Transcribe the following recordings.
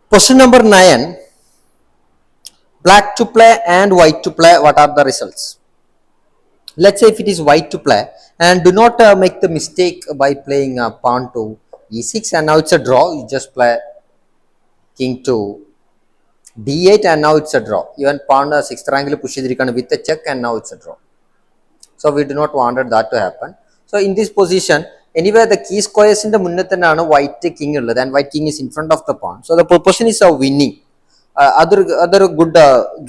Question number 9. Black to play and white to play. What are the results? Let's say if it is white to play, and do not make the mistake by playing pawn to e6, and now it's a draw. You just play king to d8, and now it's a draw. Even pawn 6th rank push with a check, and now it's a draw. So we do not want that to happen. So in this position, anyway, the key squares in the munnathanana white king and white king is in front of the pawn. So the proportion is of winning. Other good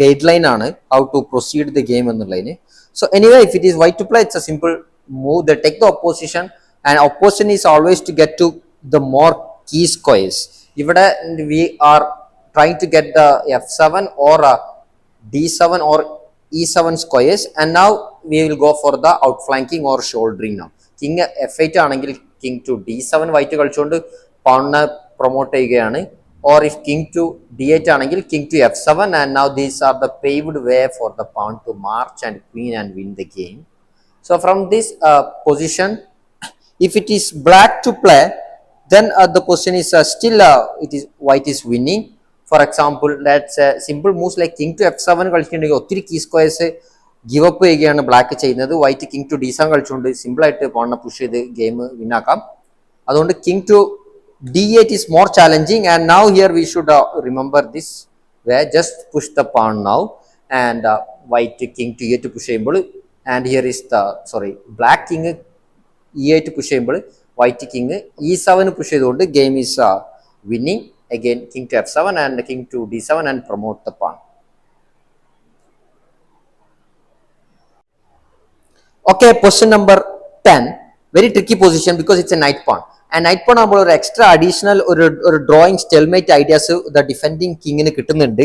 guideline on how to proceed the game on the line. So anyway, if it is white to play, it's a simple move. They take the opposition, and opposition is always to get to the more key squares. If we are trying to get the f7 or d7 or e7 squares, and now we will go for the outflanking or shouldering now. King f8 ആണെങ്കിൽ king to d7 white കളിച്ചുകൊണ്ട് pawn promote ചെയ്യുകയാണ്. Or if king to d8 ആണെങ്കിൽ king to f7, and now these are the paved way for the pawn to march and queen and win the game. So from this position, if it is black to play, then the question is still it is white is winning. For example, let's say simple moves like king to f7 കളിച്ചിട്ടുണ്ടെങ്കിൽ ഒത്തിരി key squares give up ചെയ്യുകയാണ് black ചെയ്യുന്നത്. White king to d7 കളിച്ചുകൊണ്ട് simple ആയിട്ട് pawn push ചെയ്ത് game win ആക്കാം. അതുകൊണ്ട് king to d8 is more challenging, and now here we should remember this way. Just push the pawn now, and white king to e8 push ചെയ്യുമ്പോൾ, and here is the black king e8 push ചെയ്യുമ്പോൾ white king e7 push ചെയ്തുകൊണ്ട് game is winning. Again king to f7 and king to d7 and promote the pawn. Okay, question number 10. Very tricky position because it's a knight pawn. And knight pawn ആകുമ്പോൾ ഒരു extra additional ഒരു drawing സ്റ്റെൽമേറ്റ് ideas the defending കിങ്ങിന് കിട്ടുന്നുണ്ട്.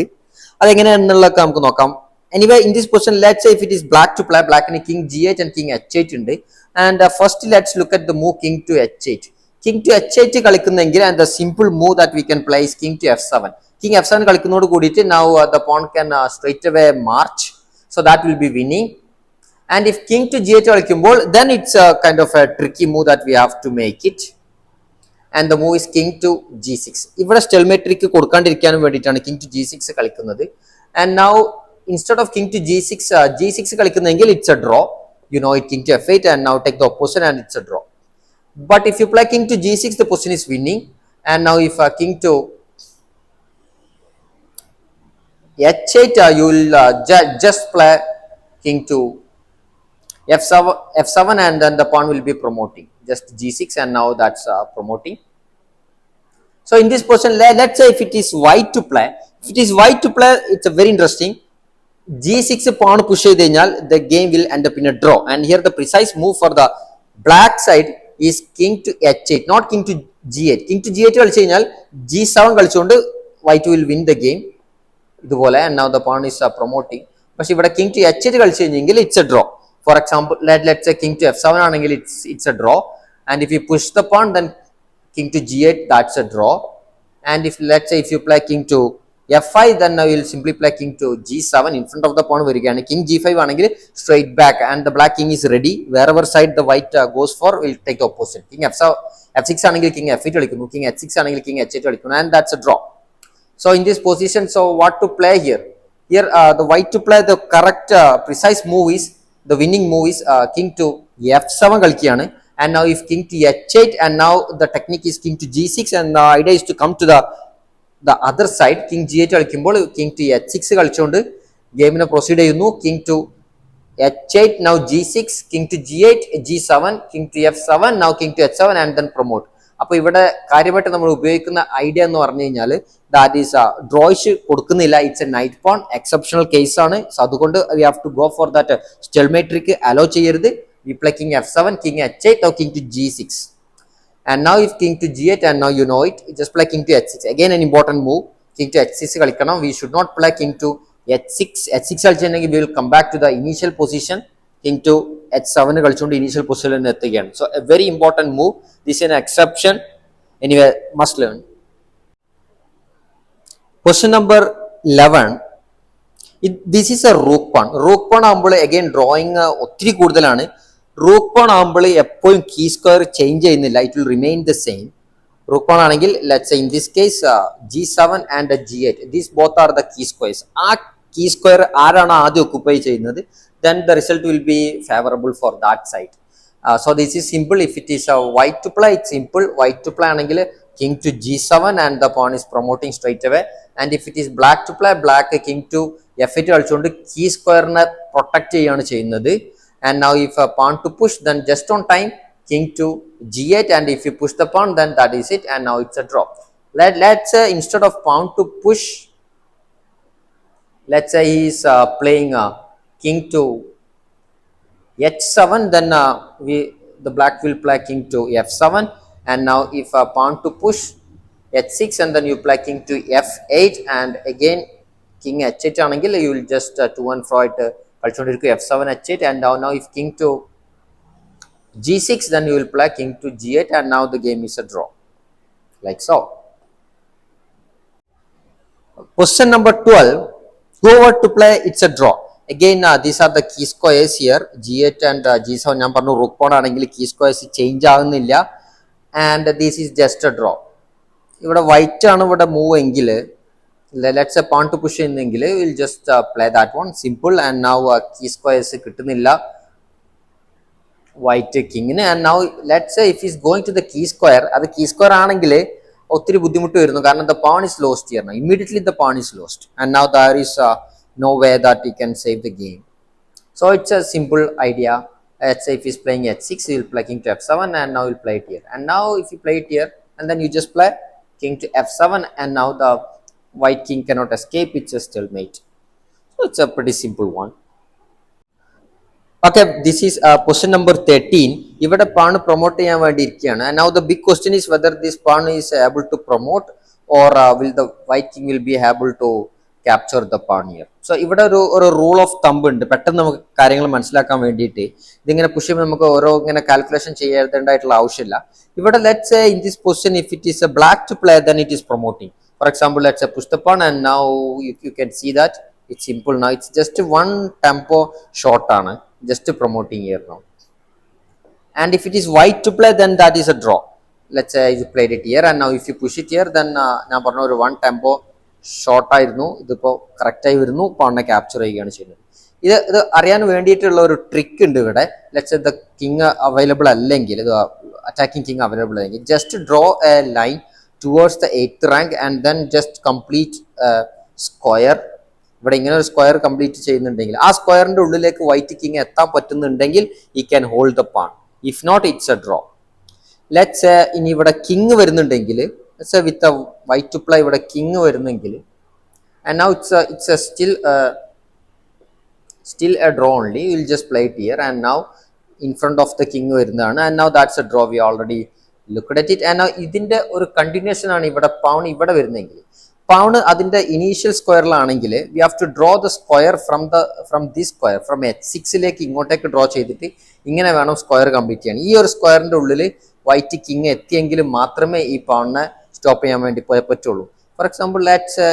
അതെങ്ങനെയാണെന്നുള്ളതൊക്കെ നമുക്ക് നോക്കാം. Anyway, in this position, let's say if it is black to play, black in king g8 and king h8 ഉണ്ട്. And first let's look at the move king to h8. King to h8 കളിക്കുന്നെങ്കിൽ, and the simple move that we can play is king to f7. King f7 കളിക്കുന്നതോട് കൂടിയിട്ട് now the pawn can straight away march. So that will be winning. And if king to g8 കളിക്കുമ്പോൾ, then it's a kind of a tricky move that we have to make it. And the move is king to g6. ഇവിടെ സ്റ്റെൽമേറ്റ് trick കൊടുക്കാണ്ടിരിക്കാനും വേണ്ടിയിട്ടാണ് king to g6 കളിക്കുന്നത്. And now instead of king to g6 കളിക്കുന്നെങ്കിൽ it's a draw. You know it, king to f8, and now take the opposition and it's a draw. But if you play king to g6, the position is winning. And now if king to h8, you will just play king to f7, and then the pawn will be promoting. Just g6, and now that's promoting. So in this position, let's say if it is white to play, it's a very interesting. g6 pawn push ചെയ്ത് കഴിഞ്ഞാൽ the game will end up in a draw. And here the precise move for the black side is king to h8, not king to g8. King to g8 കളിച്ചു കഴിഞ്ഞാൽ g7 കളിച്ചുകൊണ്ട് white will win the game ഇതുപോലെ. And now the pawn is promoting. പക്ഷെ ഇവിടെ king to h8 കളിച്ചു കഴിഞ്ഞെങ്കിൽ it's a draw. For example, let's say king to f7 ആണെങ്കിൽ it's a draw. And if you push the pawn, then king to g8, that's a draw. And if let's say if you play king to f5, then now you'll simply play king to g7 in front of the pawn varigana. King g5 ആണെങ്കിൽ straight back, and the black king is ready. Wherever side the white goes for, will take the opposite. King f6 ആണെങ്കിൽ king f8 കളിക്കുന്നു, king h6 ആണെങ്കിൽ king h8 കളിക്കുന്നു, and that's a draw. So in this position, so what to play here? Here the white to play the correct precise move is, the winning move is king to f7 കളിക്കുകയാണ്. And now if king to h8, and now the technique is king to g6, and the idea is to come to the other side. King g8 കളിക്കുമ്പോൾ king to h6 കളിച്ചുകൊണ്ട് ഗെയിമിനെ proceed ചെയ്യുന്നു. king to h8, now g6, king to g8, g7, king to f7, now king to h7, and then promote. അപ്പോൾ ഇവിടെ കാര്യമായിട്ട് നമ്മൾ ഉപയോഗിക്കുന്ന idea എന്ന് പറഞ്ഞു കഴിഞ്ഞാൽ ദാറ്റ് ഈസ് ഡ്രോയിഷ് കൊടുക്കുന്നില്ല. It's a knight pawn, exceptional case ആണ്. സോ അതുകൊണ്ട് we have to go for that stalemate trick allow ചെയ്യരുത്. We play king f7, king h8, or king to g6. And now if king to g8, and now you know it, just play king to h6. Again an important move, king to h6 കളിക്കണം. We should not play king to h6. കളിച്ചിട്ടുണ്ടെങ്കിൽ we will come back to the initial position. King to h7 കളിച്ചുകൊണ്ട് initial position എത്തുകയാണ്. So a very important move. This is an exception. Anyway, must learn. Question number 11. This is a rook pawn. Rook pawn ആകുമ്പോൾ again drawing ഒത്തിരി കൂടുതലാണ്. rook pawn ആകുമ്പോൾ എപ്പോഴും key square change ചെയ്യുന്നില്ല. It will remain the same. rook pawn anengil, let's say in this case g7 and g8, these both are the key squares. Aa key square aarana aadhയം occupy cheyyunnathu, then the result will be favorable for that side. So this is simple. If it is a white to play, it's simple. White to play anengil king to g7 and the pawn is promoting straight away. And if it is black to play, black king to f8 കളിച്ചുകൊണ്ട് key square ne protect ചെയ്യാണ് ചെയ്യുന്നത്. And now if a pawn to push, then just on time king to g8, and if you push the pawn, then that is it, and now it's a draw. Let's say instead of pawn to push, let's say he is playing king to h7, then the black will play king to f7, and now if pawn to push h6, and then you play king to f8, and again king h8 anengil you will just to and fro it കളിച്ചുകൊണ്ടിരിക്കും f7 h8, and now if king to g6, then you will play king to g8, and now the game is a draw, like so. Question number 12, whoever to play, it's a draw. Again these are the key squares here, g8 and g7. ഞാൻ പറഞ്ഞു rook pawn ആണെങ്കിൽ key squares change ആകുന്നില്ല, and this is just a draw. ഇവിടെ white ആണ് ഇവിടെ move എങ്കിൽ, let's say pawn to push എന്നെങ്കിൽ we will just play that one, simple. And now key squares കിട്ടുന്നില്ല white king ന്, and now let's say if he is going to the key square, അത് key square ആണെങ്കിൽ ഒത്തിരി ബുദ്ധിമുട്ട് വരുന്നു, കാരണം the pawn is lost here now. Immediately the pawn is lost, and now there is no way that he can save the game. So it's a simple idea. Let's say if he's playing h6, he will play king to f7, and now he'll play it here. And now if you play it here, and then you just play king to f7, and now the white king cannot escape. It's a stalemate. So it's a pretty simple one. Okay, this is question number 13. ഇവിടെ pawn promote ചെയ്യാൻ വേണ്ടി ഇരിക്കുകയാണ്, and now the big question is whether this pawn is able to promote, or will the white king will be able to capture the pawn here. So ഇവിടെ ഒരു rule of thumb ഉണ്ട്, പെട്ടെന്ന് നമുക്ക് കാര്യങ്ങൾ മനസ്സിലാക്കാൻ വേണ്ടിയിട്ട്. ഇതിങ്ങനെ പുഷ് ചെയ്യുമ്പോൾ നമുക്ക് ഓരോ ഇങ്ങനെ കാൽക്കുലേഷൻ ചെയ്യേണ്ടതായിട്ടുള്ള ആവശ്യമില്ല. ഇവിടെ let's say in this position, if it is a black to play, then it is promoting. For example, let's say push the pawn, and now you can see that it's simple now. It's just one tempo short ആണ്, just promoting here now. And if it is white to play, then that is a draw. Let's say you played it here, and now if you push it here, then ഞാൻ പറഞ്ഞ ഒരു one tempo short ആയിരുന്നു, ഇതിപ്പോൾ correct ആയി വരുന്നു, pawnനെ capture ചെയ്യുകയാണ് ചെയ്യുന്നത്. ഇത് അറിയാൻ വേണ്ടിയിട്ടുള്ള ഒരു ട്രിക്ക് ഉണ്ട് ഇവിടെ. Let's say the king available അല്ലെങ്കിൽ, ഇത് അറ്റാക്കിംഗ് കിങ് അവൈലബിൾ അല്ലെങ്കിൽ, just draw A line towards the 8th rank, and then just complete square. ഇവിടെ ഇങ്ങനെ ഒരു സ്ക്വയർ കംപ്ലീറ്റ് ചെയ്യുന്നുണ്ടെങ്കിൽ, ആ സ്ക്വയറിന്റെ ഉള്ളിലേക്ക് വൈറ്റ് കിങ് എത്താൻ പറ്റുന്നുണ്ടെങ്കിൽ ഈ can hold the pawn. If not, it's a draw. Let's ഇനി ഇവിടെ കിങ് വരുന്നുണ്ടെങ്കിൽ, let's with a white to play ഇവിടെ കിങ് വരുന്നെങ്കിൽ, and now it's a still a draw only. You will just play it here, and now in front of the king വരുന്നതാണ്, and now that's a draw. We already looked at it, and now ഇതിന്റെ ഒരു continuation ആണ് ഇവിടെ pawn ഇവിടെ വരുന്നെങ്കിൽ. pawn അതിന്റെ initial സ്ക്വയറിലാണെങ്കിൽ we have to draw the square from this square, from h6 ലേക്ക് ഇങ്ങോട്ടേക്ക് draw ചെയ്തിട്ട് ഇങ്ങനെ വേണം സ്ക്വയർ കംപ്ലീറ്റ് ചെയ്യാൻ. ഈ ഒരു സ്ക്വയറിന്റെ ഉള്ളിൽ വൈറ്റ് കിങ് എത്തിയെങ്കിൽ മാത്രമേ ഈ pawnനെ സ്റ്റോപ്പ് ചെയ്യാൻ വേണ്ടി പറ്റുള്ളൂ. ഫോർ എക്സാമ്പിൾ, ലെറ്റ്സ്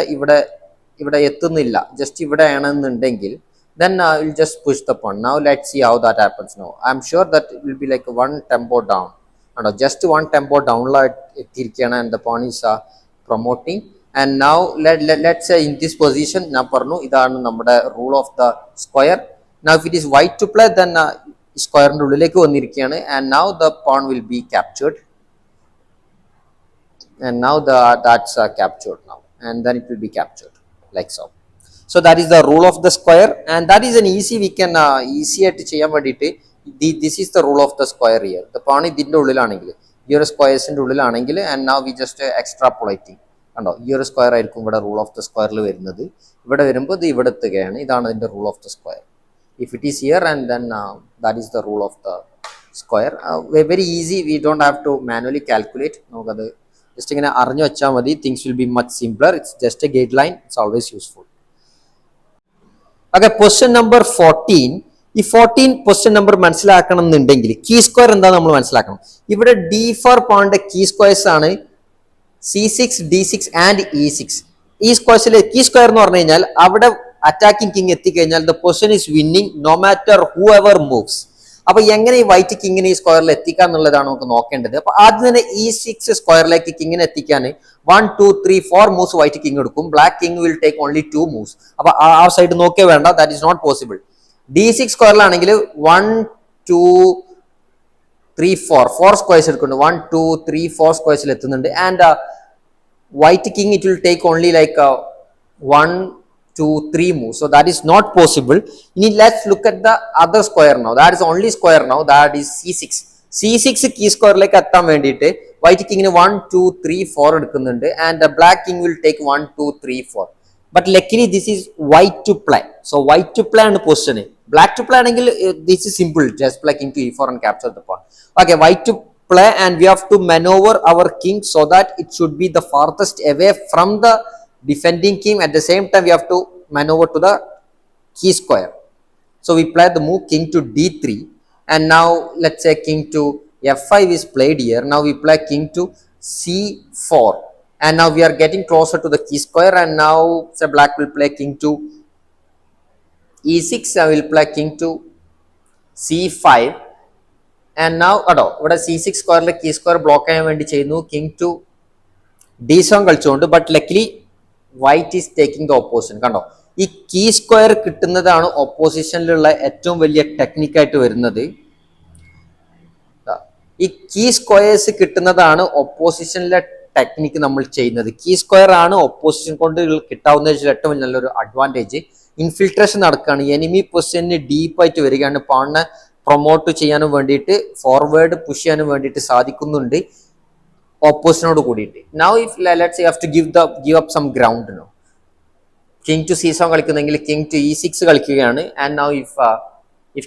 ഇവിടെ എത്തുന്നില്ല, ജസ്റ്റ് ഇവിടെ ആണെന്നുണ്ടെങ്കിൽ, then we'll just push the pawn. Now let's see how that happens. Now I'm sure that it will be like one tempo down, and just one tempo down and the pawn is promoting. And now let's say in this position, na parnu idanu nammade rule of the square. Now if it is white to play, then square ന്റെ ഉള്ളിലേക്ക് വന്നിരിക്കുകയാണ്, and now the pawn will be captured, and now that's captured now, and then it will be captured like so. So that is the rule of the square, and that is an easy, we can easy ആയിട്ട് ചെയ്യാൻ വേണ്ടിയിട്ട് this is the rule of the square here. The pawn ഇതിന്റെ ഉള്ളിലാണെങ്കിൽ, ഈ ഒരു സ്ക്വയർസിന്റെ ഉള്ളിലാണെങ്കിൽ, and now we just extrapolating. കണ്ടോ, ഈ ഒരു square ആയിരിക്കും ഇവിടെ റൂൾ ഓഫ് ദ സ്ക്വയറിൽ വരുന്നത്. ഇവിടെ വരുമ്പോൾ ഇത് ഇവിടെ എത്തുകയാണ്, ഇതാണ് അതിന്റെ rule of the square. If it is here, and then that is the rule of the square. Very easy, we don't have to manually calculate. നമുക്കത് ജസ്റ്റ് ഇങ്ങനെ അറിഞ്ഞു വെച്ചാൽ മതി. Things will be much simpler. It's just a guideline. It's always useful. Okay, question number 14. ഈ 14 question number മനസ്സിലാക്കണം എന്നുണ്ടെങ്കിൽ key square എന്താ നമ്മൾ മനസ്സിലാക്കണം. ഇവിടെ d4 പോയിന്റ് കീ സ്ക്വയർസ് ആണ് c6, d6 ആൻഡ് e6. ഈ സ്ക്വയർസിലെ കീ സ്ക്വയർ എന്ന് പറഞ്ഞു കഴിഞ്ഞാൽ അവിടെ അറ്റാക്കിംഗ് കിങ് എത്തിക്കഴിഞ്ഞാൽ the position is winning no matter whoever moves. അപ്പോൾ എങ്ങനെ ഈ വൈറ്റ് കിങ്ങിനെ ഈ സ്ക്വയറിൽ എത്തിക്കുക എന്നുള്ളതാണ് നമുക്ക് നോക്കേണ്ടത്. അപ്പോൾ ആദ്യം തന്നെ E6 സ്ക്വയറിലേക്ക് കിങ്ങിനെ എത്തിക്കാൻ 1 2 3 4 മൂവ്സ് വൈറ്റ് കിങ് എടുക്കും. Black king will take only 2 moves. അപ്പോൾ ആ സൈഡ് നോക്കിയേ വേണ്ട, that is not possible. D6 സ്ക്വയറിലാണെങ്കിൽ 1 2 3 4 സ്ക്വയർസ് എടുക്കുന്നുണ്ട്. 1 2 3 4 സ്ക്വയർസിൽ എത്തുന്നുണ്ട്. And white king it will take only like 1 2 3 moves, so that is not possible. Let's look at the other square now. That is only square now, that is C6 key square like എത്താൻ വേണ്ടിയിട്ട് white king 1 2 3 4 എടുക്കുന്നുണ്ട്, and the black king will take 1 2 3 4. But luckily this is white to play, so white to play ആണ് position. Black to play ആണെങ്കിൽ this is simple, just play king to E4 and capture the pawn. Okay, white to play, and we have to maneuver our king so that it should be the farthest away from the defending king. At the same time we have to maneuver to the key square, so we play the move king to D3, and now let's say king to F5 is played here. Now we play king to C4, and now we are getting closer to the key square, and now say black will play king to E6. I will play king to C5, and now ഇവിടെ C6 സ്ക്വയറിലെ key square block ചെയ്യാൻ വേണ്ടി ചെയ്യുന്നു king to D7 കളിച്ചുകൊണ്ട്. But luckily white is taking the opposition. കണ്ടോ, ഈ key square കിട്ടുന്നതാണ് ഓപ്പോസിഷനിലുള്ള ഏറ്റവും വലിയ ടെക്നിക്കായിട്ട് വരുന്നത്. ഈ കീ സ്ക്വയേഴ്സ് കിട്ടുന്നതാണ് ഓപ്പോസിഷനിലെ ടെക്നിക്ക് നമ്മൾ ചെയ്യുന്നത്. കീ സ്ക്വയർ ആണ് ഓപ്പോസിഷൻ കൊണ്ട് കിട്ടാവുന്ന ഏറ്റവും നല്ലൊരു അഡ്വാൻറ്റേജ്. ഇൻഫിൽട്രേഷൻ നടക്കുകയാണ്, എനിമി പൊസിഷന് ഡീപ്പായിട്ട് വരികയാണ്, പാണിനെ പ്രൊമോട്ട് ചെയ്യാനും വേണ്ടിയിട്ട് ഫോർവേഡ് പുഷ് ചെയ്യാനും വേണ്ടിയിട്ട് സാധിക്കുന്നുണ്ട് ഓപ്പോസിഷനോട് കൂടിയിട്ട്. Now if let's say you have to give up some ground. No king to C7 കളിക്കുന്നെങ്കിൽ കിങ് ടു E6 കളിക്കുകയാണ്. And now if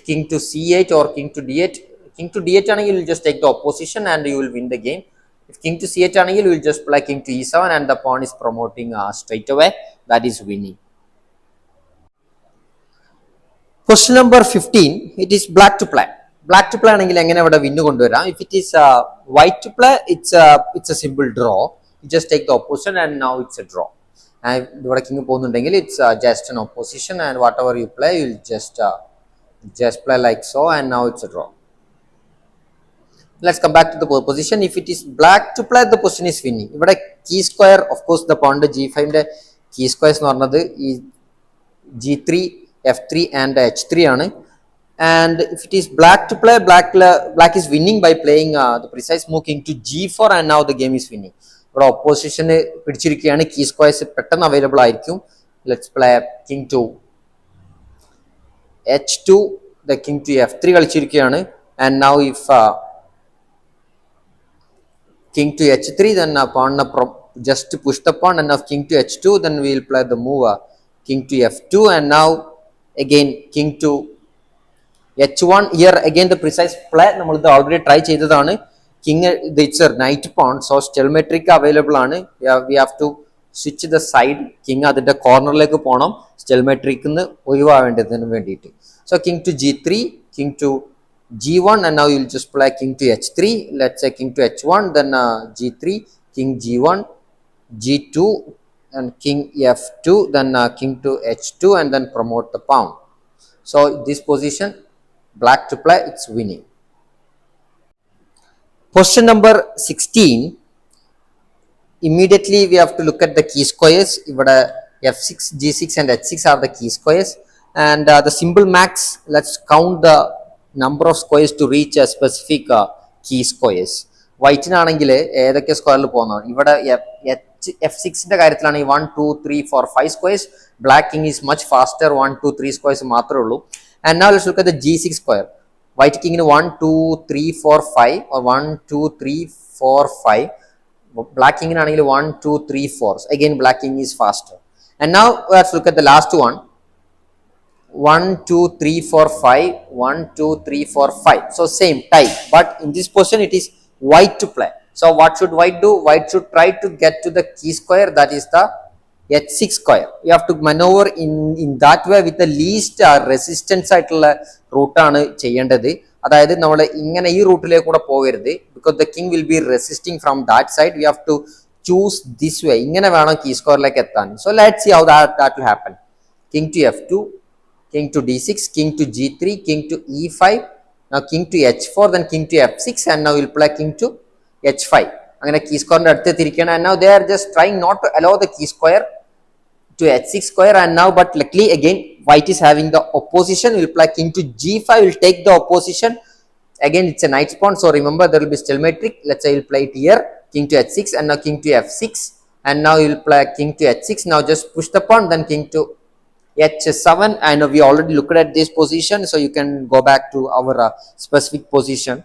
king to C8 or king to D8 ആണെങ്കിൽ you just take the opposition and you will win the game. If king to C8 ആണെങ്കിൽ you will just play king to E7 and the pawn is promoting straight away. That is winning. Question number 15. It is black to play. Black to play ആണെങ്കിൽ എങ്ങനെ ഇവിടെ വിന്ന് കൊണ്ടുവരാം? If it is white to play, it's a simple draw. You just take the opposition and now it's a draw. And ഇവിടെ king പോകുന്നുണ്ടെങ്കിൽ it's just an opposition, and whatever you play you will just play like so, and now it's a draw. Let's come back to the position. If it is black to play, the position is winning. ഇവിടെ key square, of course the pawn G5 ന്റെ key squares എന്ന് പറഞ്ഞത് ഈ G3 F3 and H3 ആണ്. And if it is black to play, black is winning by playing the precise move king to G4, and now the game is winning. ഇവിടെ ഓപ്പോസിഷന് പിടിച്ചിരിക്കുകയാണ്, key squares പെട്ടെന്ന് available ആയിരിക്കും. Let's play king to H2, the king to F3 കളിച്ചിരിക്കുകയാണ്. And now if king to H3, then pawn just to push the pawn, and now king to H2, then we will play the move king to F2, and now again king to H1. Here again the precise play നമ്മൾ ഇത് already try ചെയ്തതാണ്. King it's a knight pawn, so stalemate trick available ആണ്. We have to switch the side. King അതിന്റെ കോർണറിലേക്ക് പോകണം stalemate ട്രിക്കിന്ന് ഒഴിവാവേണ്ടതിന് വേണ്ടിയിട്ട്. So king to G3, king to G1, and now you will just play king to H3. Let's say king to H1, then G3, king G1, G2, and king F2, then king to H2, and then promote the pawn. So this position, black to play, it's winning. Question number 16. Immediately we have to look at the key squares. Ivada F6, G6, and H6 are the key squares, and the symbol max. Let's count the number of squares to reach a specific key squares. വൈറ്റിനാണെങ്കിൽ ഏതൊക്കെ സ്ക്വയറിൽ പോകുന്നതാണ്? ഇവിടെ F6ന്റെ കാര്യത്തിലാണെങ്കിൽ 1 2 3 4 5 squares. Black king is much faster, 1 2 3 squares മാത്രമേ ഉള്ളൂ. And now let's look at the G6 square. White കിങ്ങിന് 1 2 3 4 5 or 1 2 3 4 5. Black കിങ്ങിനാണെങ്കിൽ 1 2 3 4. Again black king is faster. And now let's look at the last one. 1 2 3 4 5, 1 2 3 4 5. So same tie, but in this position it is white to play. So what should white do? White should try to get to the key square, that is the H6 square. You have to maneuver in that way with the least resistance ആയിട്ടുള്ള റൂട്ടാണ് ചെയ്യേണ്ടത്. അതായത് നമ്മൾ ഇങ്ങനെ ഈ റൂട്ടിലേക്ക് കൂടെ പോകരുത്, because the king will be resisting from that side. We have to choose this way. ഇങ്ങനെ വേണം key squareലേക്ക് എത്താൻ. So let's see how that will happen. King to F2, king to D6, king to G3, king to E5, Now king to h4, then king to f6, and now we'll play king to h5. അങ്ങനെ key square അടുത്തെത്തിയിരിക്കുകയാണ്, and now they are just trying not to allow the key square to h6 square, and now but luckily again white is having the opposition. We'll play king to g5, will take the opposition. Again it's a knight pawn, so remember there will be stalemate trick. Let's say we'll play it here, king to h6, and now king to f6, and now we'll play king to h6. Now just push the pawn, then king to h7, and we already looked at this position, so you can go back to our specific position.